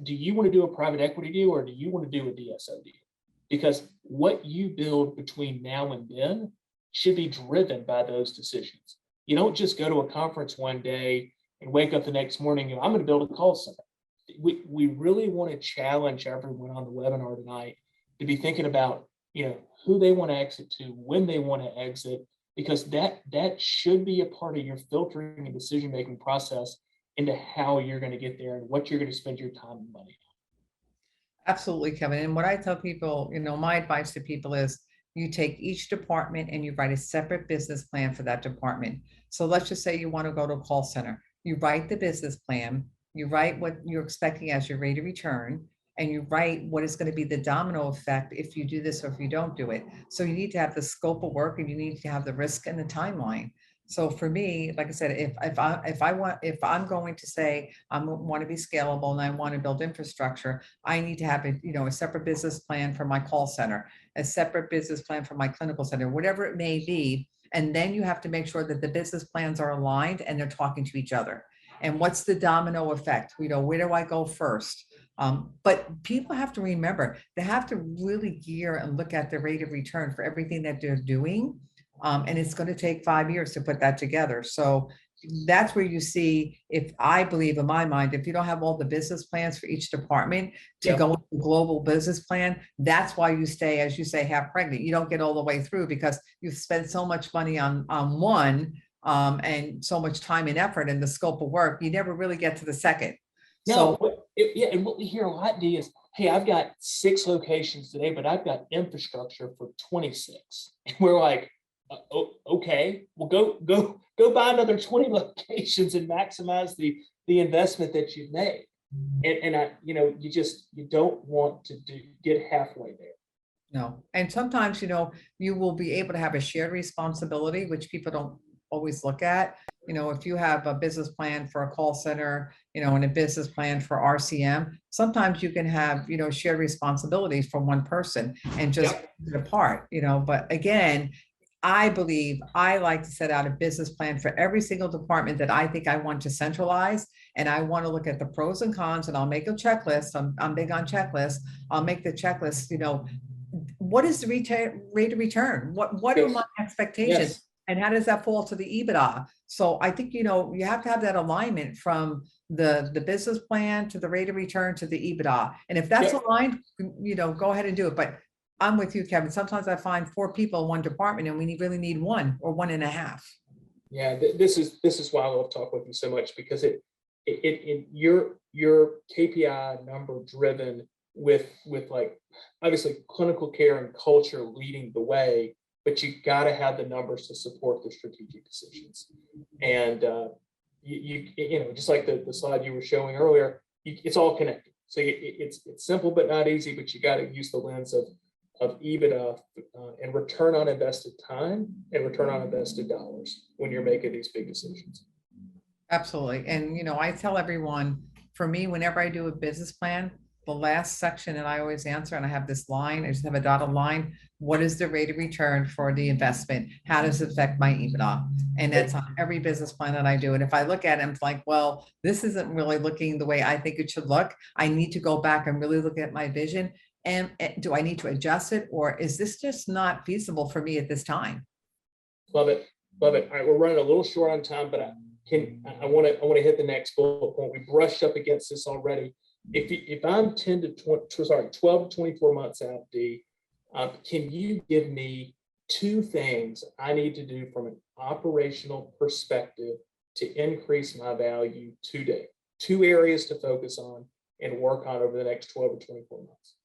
Speaker 1: Do you want to do a private equity deal, or do you want to do a DSO deal? Because what you build between now and then should be driven by those decisions. You don't just go to a conference one day and wake up the next morning and go, I'm going to build a call center. We really want to challenge everyone on the webinar tonight to be thinking about, who they want to exit to, when they want to exit, because that should be a part of your filtering and decision-making process into how you're going to get there and what you're going to spend your time and money on.
Speaker 2: Absolutely, Kevin. And what I tell people, my advice to people is, you take each department and you write a separate business plan for that department. So let's just say you want to go to a call center. You write the business plan, you write what you're expecting as your rate of return, and you write what is going to be the domino effect if you do this or if you don't do it. So you need to have the scope of work, and you need to have the risk and the timeline. So for me, like I said, if I'm going to say I want to be scalable and I want to build infrastructure, I need to have a separate business plan for my call center, a separate business plan for my clinical center, whatever it may be. And then you have to make sure that the business plans are aligned and they're talking to each other. And what's the domino effect? Where do I go first? But people have to remember, they have to really gear and look at the rate of return for everything that they're doing. And it's going to take 5 years to put that together. So that's where you see, if I believe in my mind, if you don't have all the business plans for each department to go into a global business plan, that's why you stay, as you say, half pregnant. You don't get all the way through because you've spent so much money on one, and so much time and effort in the scope of work, you never really get to the second.
Speaker 1: No, and what we hear a lot, D, is, hey, I've got 6 locations today, but I've got infrastructure for 26. And we're like, okay, well, go buy another 20 locations and maximize the investment that you've made. And you don't want to get halfway there.
Speaker 2: No. And sometimes, you will be able to have a shared responsibility, which people don't always look at. If you have a business plan for a call center, and a business plan for RCM, sometimes you can have, shared responsibilities for one person and just put it apart, but again, I believe I like to set out a business plan for every single department that I think I want to centralize. And I want to look at the pros and cons, and I'll make a checklist. I'm big on checklists. I'll make the checklist, what is the rate of return? What are
Speaker 1: Yes.
Speaker 2: my expectations?
Speaker 1: Yes.
Speaker 2: And how does that fall to the EBITDA? So I think, you have to have that alignment from the business plan to the rate of return to the EBITDA. And if that's
Speaker 1: Yep.
Speaker 2: aligned, go ahead and do it. But I'm with you, Kevin. Sometimes I find 4 people in one department and we really need one or one and a half.
Speaker 1: Yeah, this is why I love talking with you so much, because your KPI number driven with like obviously clinical care and culture leading the way, but you got to have the numbers to support the strategic decisions. And just like the slide you were showing earlier, it's all connected. So it's simple but not easy, but you got to use the lens of EBITDA and return on invested time and return on invested dollars when you're making these big decisions.
Speaker 2: Absolutely. And, I tell everyone, for me, whenever I do a business plan, the last section that I always answer, and I have this line, I just have a dotted line. What is the rate of return for the investment? How does it affect my EBITDA? And that's on every business plan that I do. And if I look at it, it's like, well, this isn't really looking the way I think it should look. I need to go back and really look at my vision. And do I need to adjust it, or is this just not feasible for me at this time?
Speaker 1: Love it. Love it. All right, we're running a little short on time, but I want to hit the next bullet point. We brushed up against this already. If I'm 12 to 24 months out, D, can you give me 2 things I need to do from an operational perspective to increase my value today? 2 areas to focus on and work on over the next 12 to 24 months.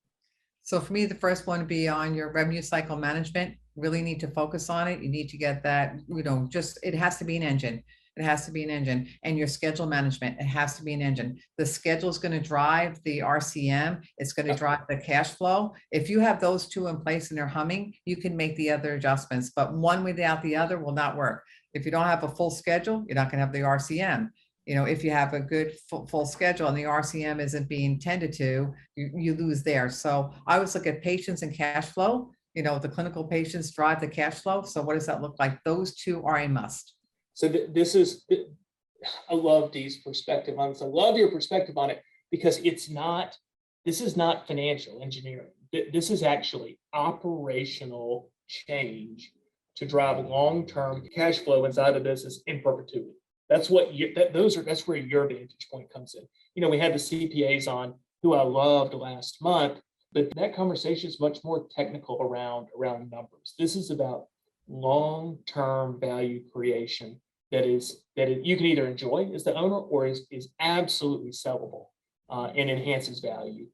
Speaker 2: So for me, the first one would be on your revenue cycle management. Really need to focus on it. You need to get that, it has to be an engine. It has to be an engine. And your schedule management, it has to be an engine. The schedule is going to drive the RCM. It's going to drive the cash flow. If you have those 2 in place and they're humming, you can make the other adjustments, but one without the other will not work. If you don't have a full schedule, you're not going to have the RCM. If you have a good full schedule and the RCM isn't being tended to, you lose there. So I always look at patients and cash flow. The clinical patients drive the cash flow. So what does that look like? Those 2 are a must.
Speaker 1: So I love Dee's perspective on this. I love your perspective on it, because this is not financial engineering. This is actually operational change to drive long-term cash flow inside the business in perpetuity. That's where your vantage point comes in. We had the CPAs on, who I loved last month, but that conversation is much more technical around numbers. This is about long-term value creation that you can either enjoy as the owner, or is absolutely sellable and enhances value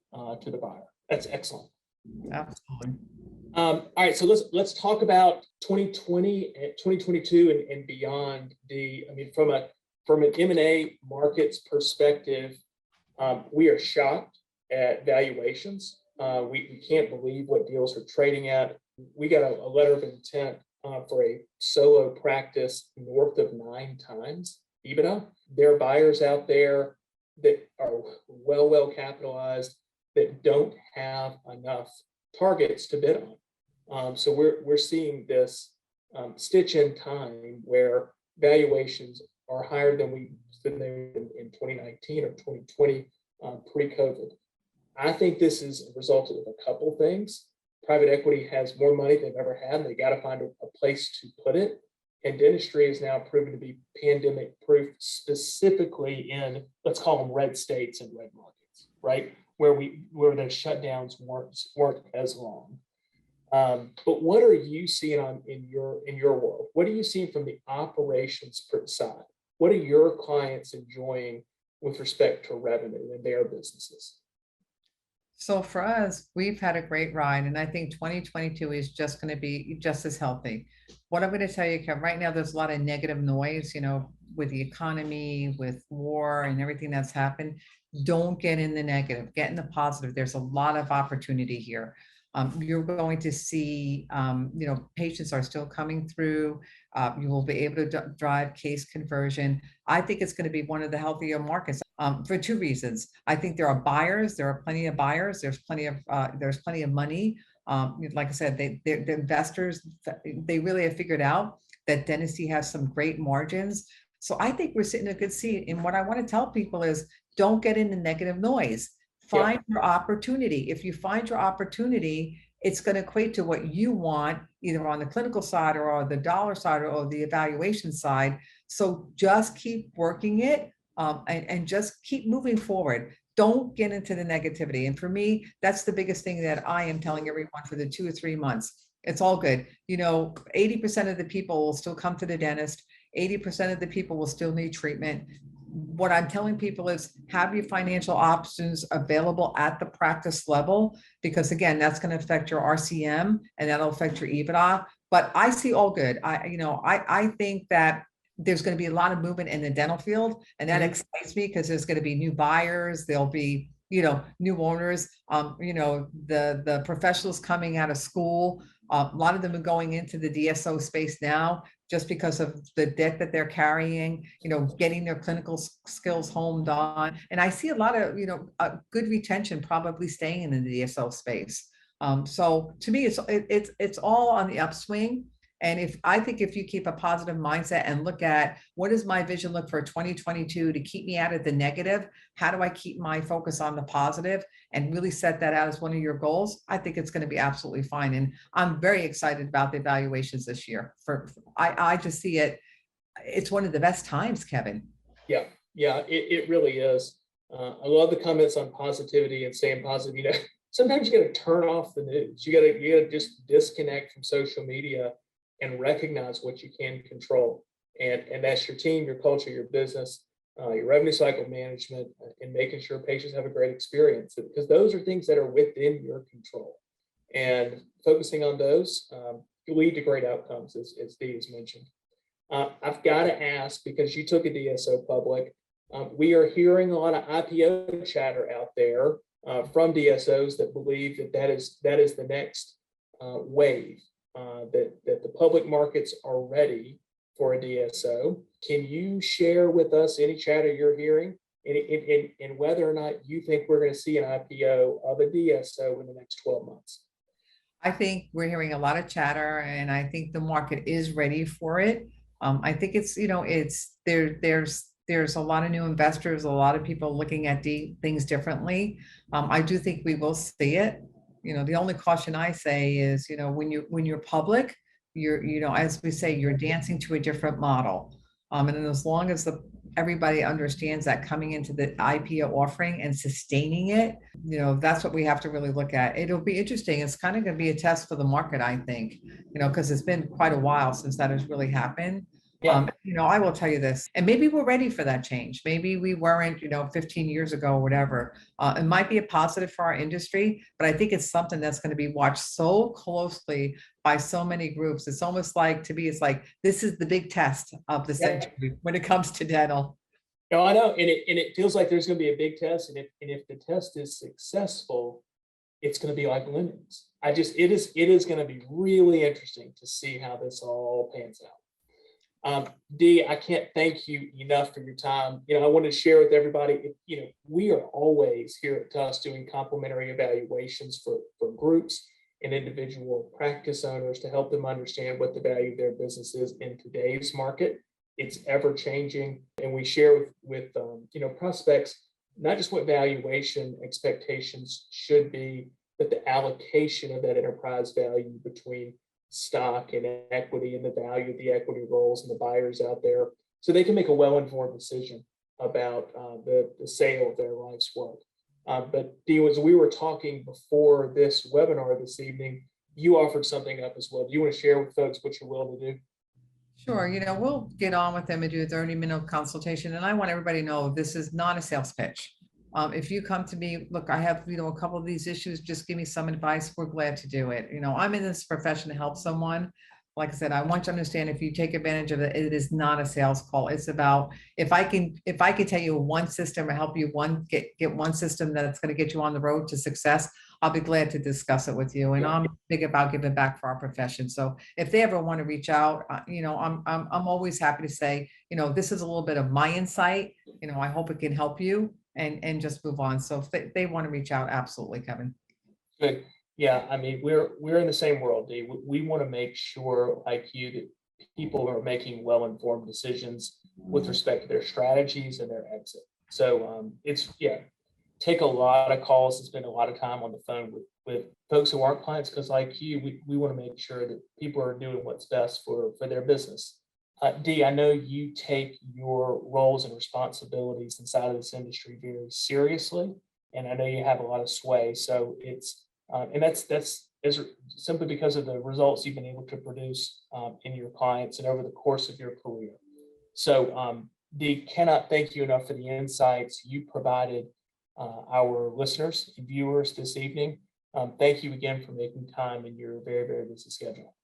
Speaker 1: to the buyer. That's excellent.
Speaker 2: Absolutely.
Speaker 1: All right, so let's talk about 2020 and 2022 and beyond. I mean, from an M&A markets perspective, we are shocked at valuations. We can't believe what deals are trading at. We got a letter of intent for a solo practice north of 9 times EBITDA. There are buyers out there that are well capitalized that don't have enough targets to bid on. So we're seeing this stitch in time where valuations are higher than they were in 2019 or 2020 pre-COVID. I think this is a result of a couple things. Private equity has more money than they've ever had, and they got to find a place to put it. And dentistry is now proven to be pandemic proof, specifically in, let's call them red states and red markets, right? Where the shutdowns weren't as long. But what are you seeing in your world? What are you seeing from the operations side? What are your clients enjoying with respect to revenue in their businesses?
Speaker 2: So for us, we've had a great ride, and I think 2022 is just going to be just as healthy. What I'm going to tell you, Kevin, right now there's a lot of negative noise, with the economy, with war and everything that's happened. Don't get in the negative, get in the positive. There's a lot of opportunity here. You're going to see, patients are still coming through. You will be able to drive case conversion. I think it's going to be one of the healthier markets for 2 reasons. I think there are buyers. There are plenty of buyers. There's plenty of money. Like I said, the investors, they really have figured out that dentistry has some great margins. So I think we're sitting in a good seat. And what I want to tell people is, don't get into negative noise. Find your opportunity. If you find your opportunity, it's going to equate to what you want, either on the clinical side or on the dollar side or the evaluation side. So just keep working it, and just keep moving forward. Don't get into the negativity. And for me, that's the biggest thing that I am telling everyone for the 2 or 3 months. It's all good. 80% of the people will still come to the dentist. 80% of the people will still need treatment. What I'm telling people is have your financial options available at the practice level, because again, that's going to affect your RCM and that'll affect your EBITDA. But I see all good. I think that there's going to be a lot of movement in the dental field, and that excites me because there's going to be new buyers. There'll be, new owners. The professionals coming out of school. A lot of them are going into the DSO space now just because of the debt that they're carrying, getting their clinical skills honed on. And I see a lot of, good retention probably staying in the DSO space. So to me, it's all on the upswing. And I think if you keep a positive mindset and look at what does my vision look for 2022 to keep me out of the negative, how do I keep my focus on the positive and really set that out as one of your goals, I think it's going to be absolutely fine. And I'm very excited about the evaluations this year. I just see it. It's one of the best times, Kevin.
Speaker 1: Yeah, it really is. I love the comments on positivity and staying positive. Sometimes you got to turn off the news. You got to just disconnect from social media and recognize what you can control. And that's your team, your culture, your business, your revenue cycle management, and making sure patients have a great experience, because those are things that are within your control. And focusing on those lead to great outcomes, as Dee has mentioned. I've got to ask, because you took a DSO public, we are hearing a lot of IPO chatter out there from DSOs that believe that is the next wave. That the public markets are ready for a DSO. Can you share with us any chatter you're hearing and whether or not you think we're going to see an IPO of a DSO in the next 12 months?
Speaker 2: I think we're hearing a lot of chatter, and I think the market is ready for it. I think there's a lot of new investors, a lot of people looking at things differently. I do think we will see it. The only caution I say is, when you're public, as we say, you're dancing to a different model. And as long as everybody understands that coming into the IPO offering and sustaining it, that's what we have to really look at. It'll be interesting. It's kind of going to be a test for the market, I think, because it's been quite a while since that has really happened.
Speaker 1: Yeah.
Speaker 2: I will tell you this, and maybe we're ready for that change. Maybe we weren't, 15 years ago or whatever. It might be a positive for our industry, but I think it's something that's going to be watched so closely by so many groups. It's almost like, to me, it's like, this is the big test of the century when it comes to dental.
Speaker 1: No, I know. And it feels like there's going to be a big test. And if the test is successful, it's going to be like lemons. It is going to be really interesting to see how this all pans out. Dee, I can't thank you enough for your time. I want to share with everybody, we are always here at TUSK doing complimentary evaluations for groups and individual practice owners to help them understand what the value of their business is in today's market. It's ever changing, and we share with prospects not just what valuation expectations should be, but the allocation of that enterprise value between stock and equity and the value of the equity roles and the buyers out there, so they can make a well-informed decision about the sale of their life's work. But Dee, as we were talking before this webinar this evening, you offered something up as well. Do you want to share with folks what you're willing to do?
Speaker 2: Sure. We'll get on with them and do a 30-minute consultation. And I want everybody to know this is not a sales pitch. If you come to me, look, I have, a couple of these issues, just give me some advice. We're glad to do it. I'm in this profession to help someone. Like I said, I want you to understand, if you take advantage of it, it is not a sales call. It's about, if I can tell you one system or help you get one system that's going to get you on the road to success, I'll be glad to discuss it with you. And I'm big about giving back for our profession. So if they ever want to reach out, I'm always happy to say, this is a little bit of my insight. I hope it can help you and just move on. So if they want to reach out, absolutely, Kevin.
Speaker 1: Good. Yeah, I mean, we're in the same world, Dee. We want to make sure, like you, that people are making well-informed decisions with respect to their strategies and their exit. So take a lot of calls and spend a lot of time on the phone with folks who aren't clients, because like you, we want to make sure that people are doing what's best for their business. Dee, I know you take your roles and responsibilities inside of this industry very seriously, and I know you have a lot of sway. So and that's is simply because of the results you've been able to produce in your clients and over the course of your career. So, Dee, cannot thank you enough for the insights you provided our listeners and viewers this evening. Thank you again for making time in your very, very busy schedule.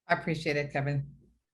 Speaker 2: I appreciate it, Kevin.